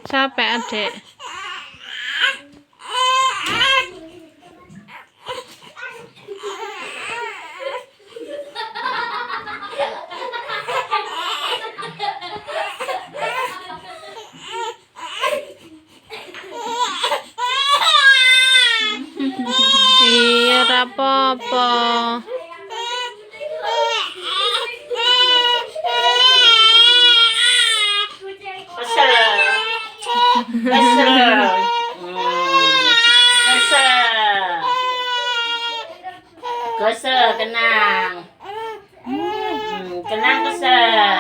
Capek adik. Iya, apa-apa. Kesel, kenang. Kenang kesel.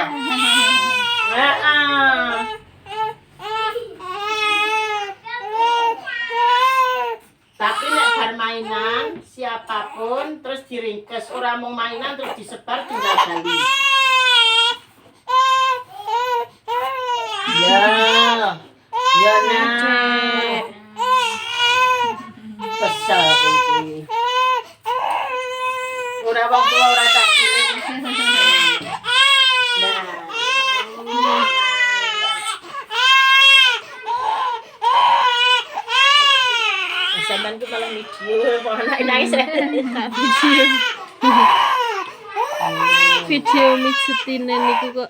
Tapi nek bar mainan siapapun terus diringkes, ora mau mainan terus disebar tinggal bali. Ya. Ya nak. Kesel iki. Ora wong tuwa ora tak kirim. Nah. Sampeyan ku malah video, malah nangis. Tak video. Video mijutine niku kok.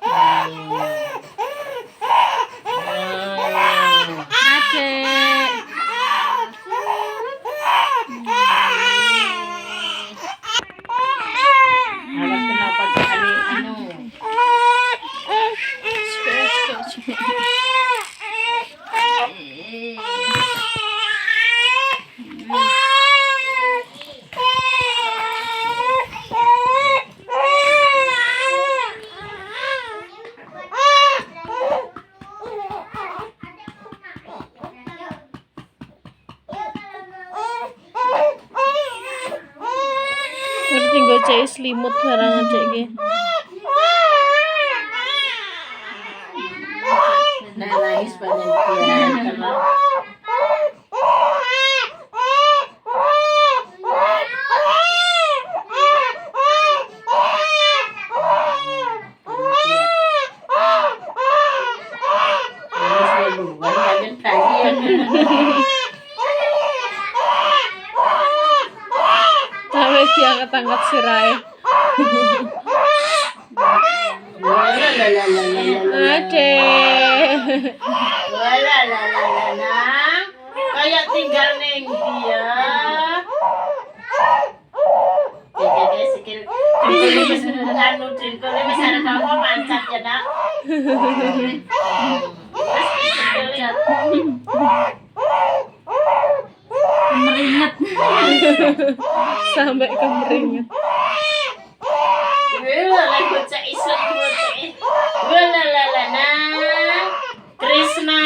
Adek. Awas kenapa jane anu. Ngerti gocek selimut barang adek iki. Nah, nangis banyak dia. Sampai diangkat-angkat sirahe. Adek. Kayak tinggal neng dia. Sikil anu drinkle wis arep apa mancat ya nak. Kemeringet. Sampai kemeringet. Lha bocah iseng bocah. Walalala. Krishna.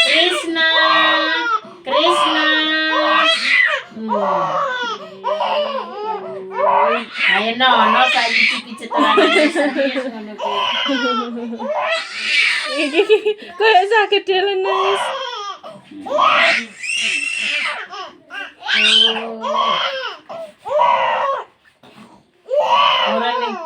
Krishna. Krishna. Ayo no Bayi pijet ora serius ngono kuwi. Iki koyo sakit dhewe nangis. Ora ning